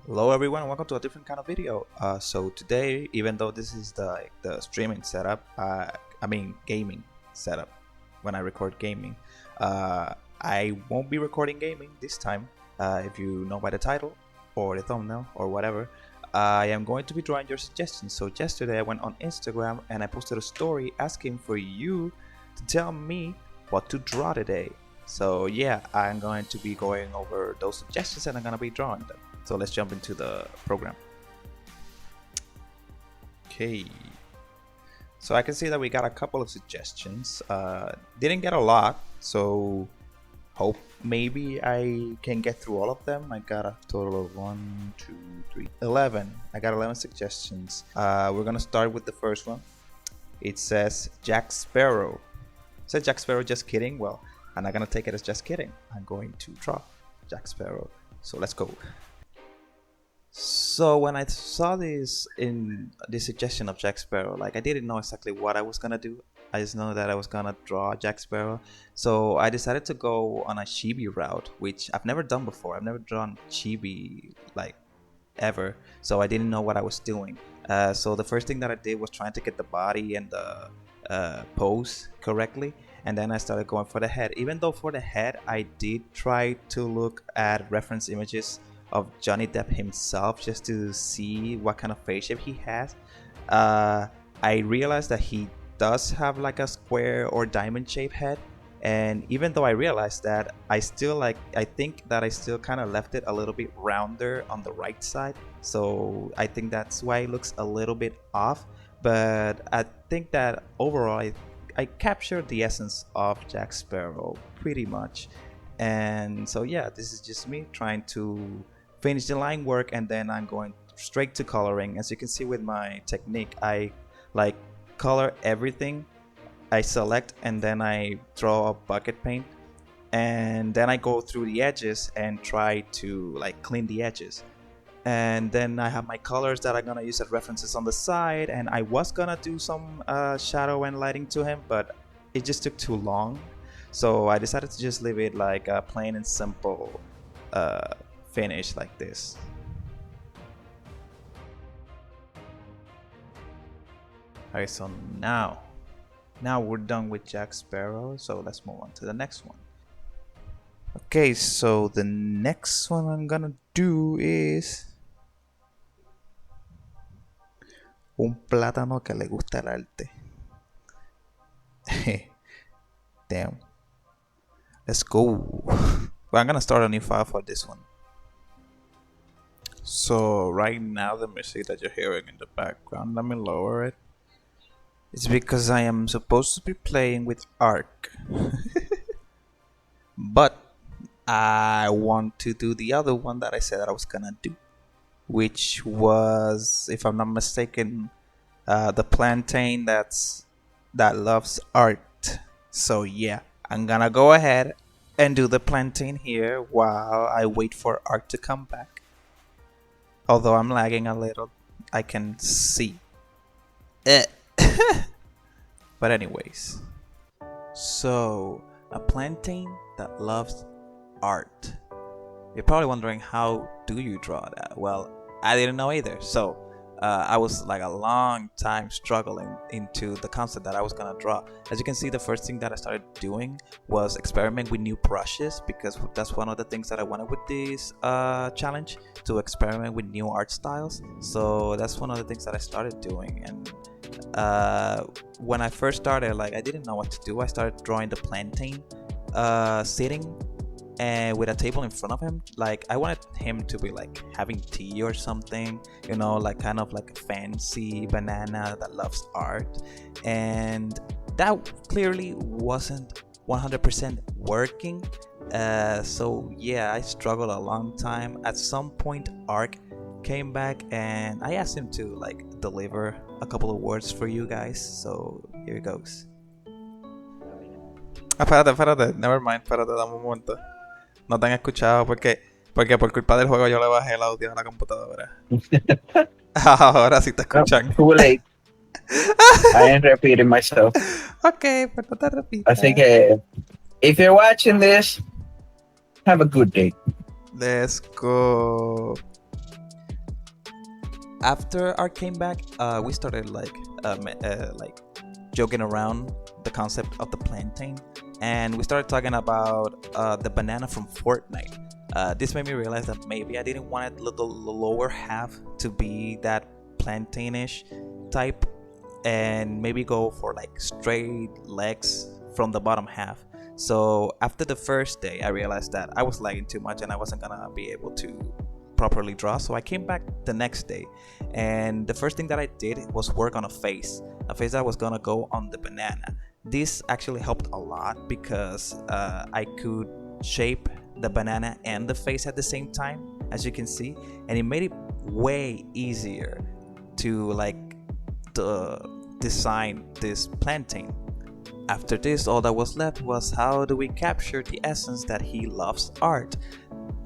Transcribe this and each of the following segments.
Hello everyone, welcome to a different kind of video. So today, even though this is the streaming setup, gaming setup, when I record gaming, I won't be recording gaming this time. If you know by the title or the thumbnail or whatever, I am going to be drawing your suggestions. So yesterday I went on Instagram and I posted a story asking for you to tell me what to draw today. So yeah, I'm going to be going over those suggestions and I'm gonna be drawing them. So let's jump into the program. Okay. So I can see that we got a couple of suggestions. Didn't get a lot, so hope maybe I can get through all of them. I got a total of 1, 2, 3, 11. I got 11 suggestions. We're gonna start with the first one. It says Jack Sparrow. It says Jack Sparrow, just kidding. Well, I'm not gonna take it as just kidding. I'm going to draw Jack Sparrow. So let's go. So when I saw this in the suggestion of Jack Sparrow, like I didn't know exactly what I was gonna do. I just know that I was gonna draw Jack Sparrow. So I decided to go on a chibi route, which I've never done before. I've never drawn chibi like ever, so I didn't know what I was doing. So the first thing that I did was trying to get the body and the pose correctly, and then I started going for the head. Even though for the head I did try to look at reference images of Johnny Depp himself just to see what kind of face shape he has. I realized that he does have like a square or diamond shaped head, and even though I realized that, I think that I still kind of left it a little bit rounder on the right side, so I think that's why it looks a little bit off. But I think that overall I captured the essence of Jack Sparrow pretty much. And so yeah, this is just me trying to finish the line work, and then I'm going straight to coloring. As you can see with my technique, I like color everything. I select and then I draw a bucket paint, and then I go through the edges and try to like clean the edges. And then I have my colors that I'm gonna use as references on the side, and I was gonna do some shadow and lighting to him, but it just took too long, so I decided to just leave it like a plain and simple finish like this. Alright, so now we're done with Jack Sparrow, so let's move on to the next one. Okay, so the next one I'm gonna do is un plátano que le gusta el arte. Damn. Let's go. Well, I'm gonna start a new file for this one. So right now the music that you're hearing in the background, let me lower it. It's because I am supposed to be playing with Arc. But I want to do the other one that I said that I was gonna do, which was, if I'm not mistaken, the plantain that loves art. So yeah, I'm gonna go ahead and do the plantain here while I wait for Art to come back. Although I'm lagging a little, I can see. But anyways, so a plantain that loves art. You're probably wondering, how do you draw that? Well, I didn't know either. So I was like a long time struggling into the concept that I was gonna draw. As you can see, the first thing that I started doing was experiment with new brushes, because that's one of the things that I wanted with this challenge, to experiment with new art styles. So that's one of the things that I started doing. And when I first started, like I didn't know what to do. I started drawing the plantain sitting and with a table in front of him. Like I wanted him to be like having tea or something, you know, like kind of like a fancy banana that loves art. And that clearly wasn't 100% working. So yeah, I struggled a long time. At some point Arc came back and I asked him to like deliver a couple of words for you guys, so here it goes. Espérate, never mind, espérate, dame un momento. No te han escuchado porque por culpa del juego yo le bajé el audio a la computadora. Ahora sí te escuchan. Too late. I am repeating myself. Ok, pues no te repitas. I think if you're watching this, have a good day. Let's go. after Art came back, we started like joking around the concept of the plantain, and we started talking about the banana from Fortnite. This made me realize that maybe I didn't want it the lower half to be that plantainish type, and maybe go for like straight legs from the bottom half. So after the first day, I realized that I was lagging too much and I wasn't gonna be able to properly draw. So I came back the next day, and the first thing that I did was work on a face that was gonna go on the banana. This actually helped a lot because I could shape the banana and the face at the same time, as you can see, and it made it way easier to like design this plantain. After this, all that was left was how do we capture the essence that he loves art?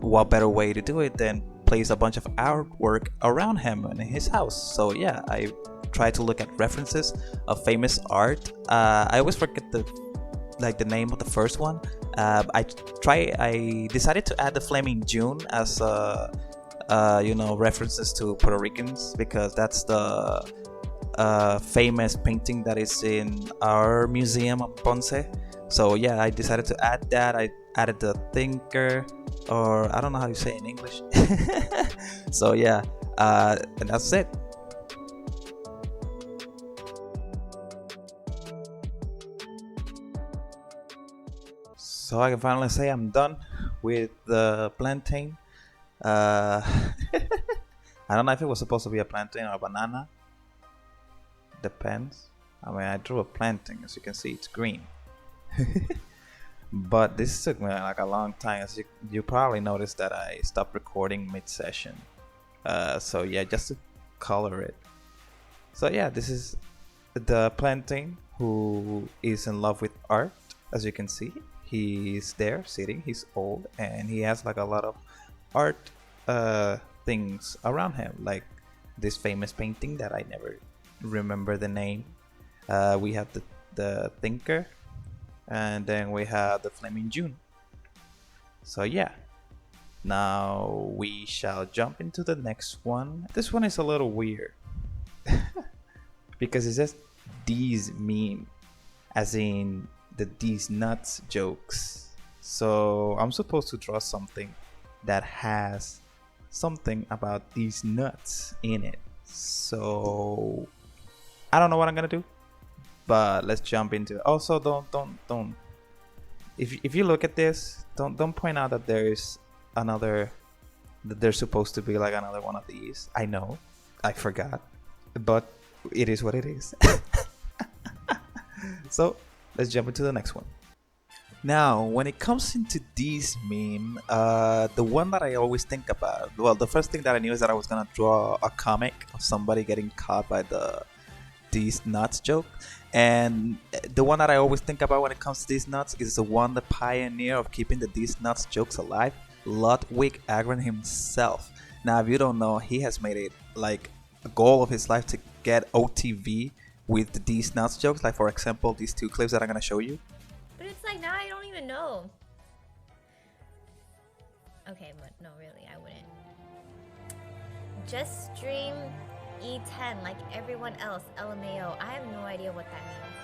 What better way to do it than place a bunch of artwork around him in his house? So yeah, I tried to look at references of famous art. I always forget the name of the first one. I decided to add the Flaming June as references to Puerto Ricans, because that's the famous painting that is in our museum of Ponce. So yeah, I decided to add that. I added the thinker, or I don't know how you say it in English. So yeah, and that's it. So I can finally say I'm done with the plantain. Uh, I don't know if it was supposed to be a plantain or a banana. Depends. I mean, I drew a plantain. As you can see, it's green. But this took me like a long time. As you probably noticed that I stopped recording mid-session. So yeah, just to color it. So yeah, this is the plantain who is in love with art. As you can see, he's there sitting. He's old and he has like a lot of art things around him, like this famous painting that I never remember the name. We have the thinker, and then we have the Flaming June. So yeah, now we shall jump into the next one. This one is a little weird because it says these meme, as in these nuts jokes. So I'm supposed to draw something that has something about these nuts in it. So I don't know what I'm gonna do, but let's jump into it. Also, don't. If you look at this, don't point out that there is another, that there's supposed to be like another one of these. I know, I forgot, but it is what it is. So let's jump into the next one. Now, when it comes into these meme, the one that I always think about, well, the first thing that I knew is that I was gonna draw a comic of somebody getting caught by these nuts joke, and the one that I always think about when it comes to these nuts is the one, the pioneer of keeping the these nuts jokes alive, Ludwig Agren himself. Now, if you don't know, he has made it like a goal of his life to get OTV with these nuts jokes. Like for example, these two clips that I'm gonna show you. But it's like now I don't even know. Okay, but no, really, I wouldn't. Just stream E10 like everyone else, LMAO. I have no idea what that means.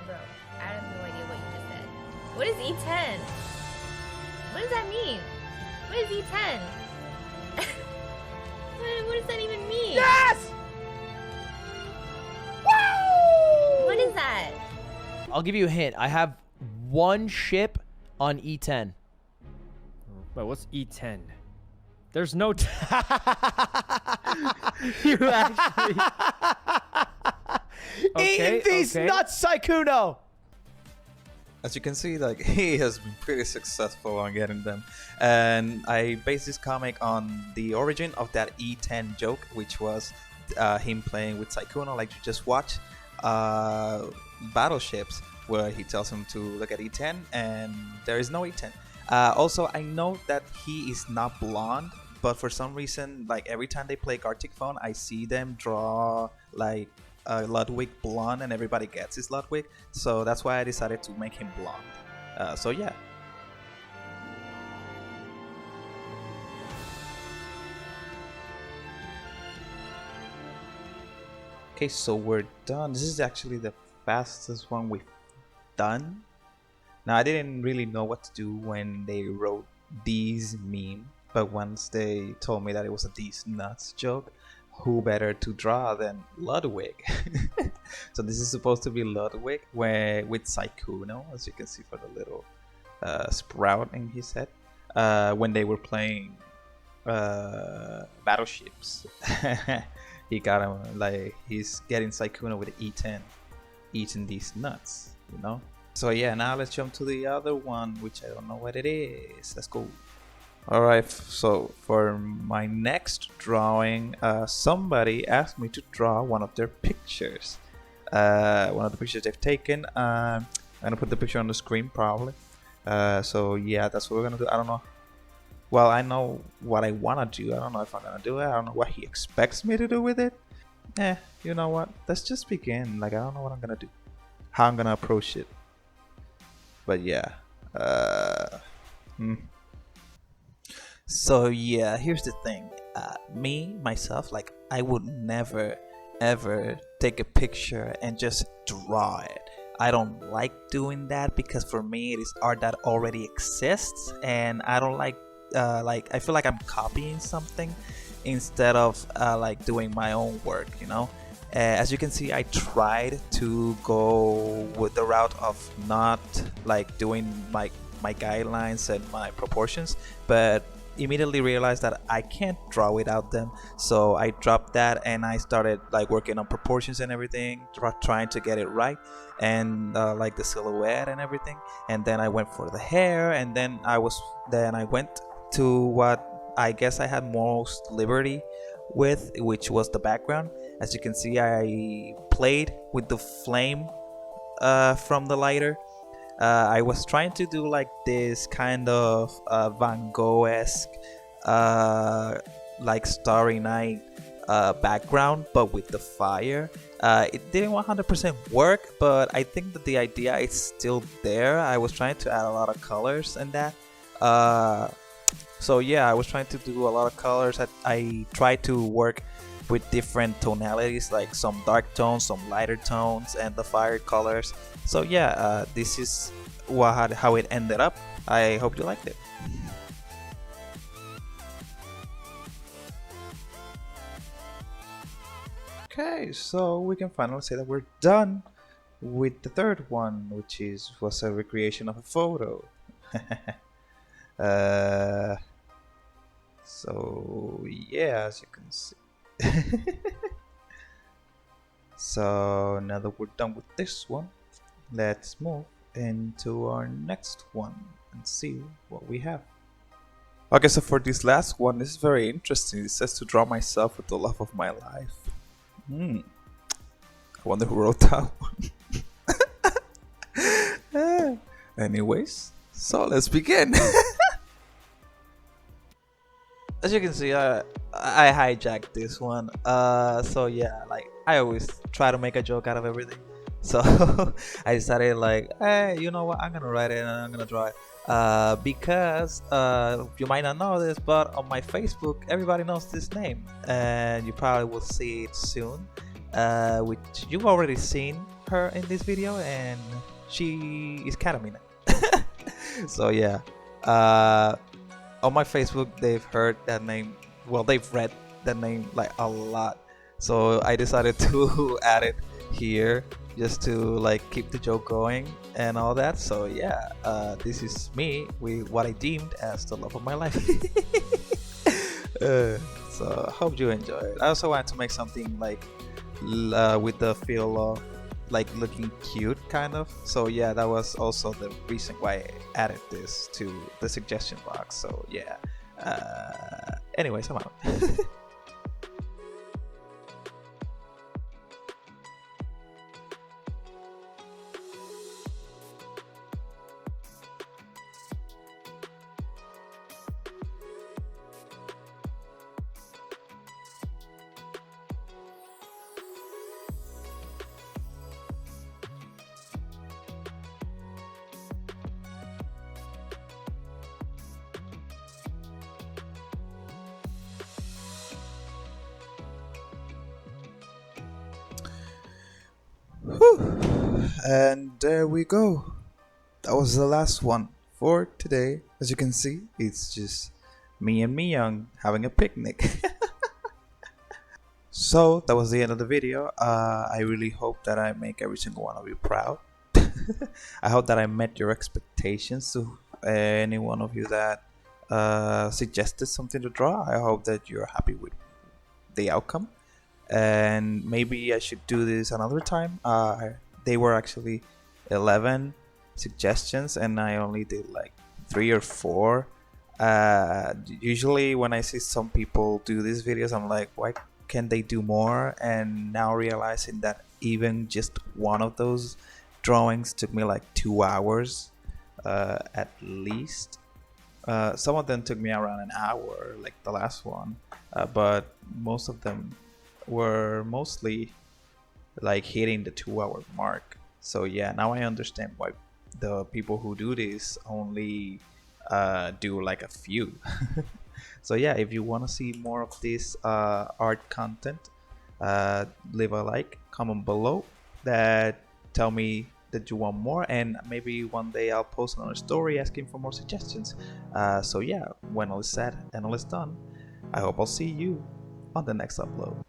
Bro, I have no idea what you just said. What is E10? What does that mean? What is E10? what does that even mean? Yes! Woo! What is that? I'll give you a hint. I have one ship on E10. Wait, what's E10? There's no. You actually. Eating these nuts, Saikuno! As you can see, like he has been pretty successful on getting them, and I based this comic on the origin of that E10 joke, which was him playing with Saikuno, like you just watched, battleships, where he tells him to look at E10 and there is no E10. Also, I know that he is not blonde, but for some reason, like every time they play Gartic Phone, I see them draw like Ludwig blonde, and everybody gets his Ludwig. So that's why I decided to make him blonde. So yeah. Okay, so we're done. This is actually the fastest one we've done. Now, I didn't really know what to do when they wrote these meme, but once they told me that it was a these nuts joke, who better to draw than Ludwig? So this is supposed to be Ludwig with Saikuno, as you can see for the little sprout in his head, when they were playing battleships. He got him, like, he's getting Saikuno with E10, eating these nuts, you know. So yeah, now let's jump to the other one, which I don't know what it is. Let's go. Alright, so for my next drawing, somebody asked me to draw one of their pictures. One of the pictures they've taken. I'm gonna put the picture on the screen probably. So yeah, that's what we're gonna do. I don't know. Well, I know what I wanna do. I don't know if I'm gonna do it. I don't know what he expects me to do with it. You know what? Let's just begin. Like, I don't know what I'm gonna do, how I'm gonna approach it. But yeah. So yeah, here's the thing. Myself, like, I would never ever take a picture and just draw it. I don't like doing that because for me it is art that already exists, and I don't like I feel like I'm copying something instead of like doing my own work, you know. As you can see, I tried to go with the route of not like doing my guidelines and my proportions, but immediately realized that I can't draw without them. So I dropped that and I started like working on proportions and everything, trying to get it right, and like the silhouette and everything. And then I went for the hair, and then I went to what I guess I had most liberty with, which was the background. As you can see, I played with the flame from the lighter. I was trying to do like this kind of Van Gogh-esque like Starry Night background, but with the fire. It didn't 100% work, but I think that the idea is still there. I was trying to add a lot of colors and that. So yeah, I was trying to do a lot of colors. I tried to work with different tonalities, like some dark tones, some lighter tones, and the fire colors. So yeah, this is how it ended up. I hope you liked it. Okay, so we can finally say that we're done with the third one, which was a recreation of a photo. So yeah, as you can see. So now that we're done with this one, let's move into our next one and see what we have. Okay, so for this last one, this is very interesting. It says to draw myself with the love of my life. I wonder who wrote that one. Anyways, so let's begin. As you can see, I hijacked this one. So yeah, like, I always try to make a joke out of everything. So I decided, like, hey, you know what? I'm gonna write it and I'm gonna draw it. Because you might not know this, but on my Facebook, everybody knows this name, and you probably will see it soon. Which you've already seen her in this video, and she is Katamina. So yeah. On my Facebook, they've heard that name. Well, they've read that name like a lot. So I decided to add it here just to like keep the joke going and all that. So yeah, this is me with what I deemed as the love of my life. So I hope you enjoy it. I also wanted to make something like with the feel of like looking cute, kind of. So yeah, that was also the reason why I added this to the suggestion box. So yeah, anyways, I'm out. And there we go. That was the last one for today. As you can see, it's just me and Young having a picnic. So that was the end of the video. I really hope that I make every single one of you proud. I hope that I met your expectations. To any one of you that suggested something to draw, I hope that you're happy with the outcome. And maybe I should do this another time. They were actually 11 suggestions, and I only did like 3 or 4. Usually, when I see some people do these videos, I'm like, why can they do more? And now realizing that even just one of those drawings took me like 2 hours at least. Some of them took me around an hour, like the last one, but most of them were mostly like hitting the 2 hour mark. So yeah, now I understand why the people who do this only do like a few. So yeah, if you want to see more of this art content, leave a like, comment below, that tell me that you want more, and maybe one day I'll post another story asking for more suggestions. So yeah, when all is said and all is done, I hope I'll see you on the next upload.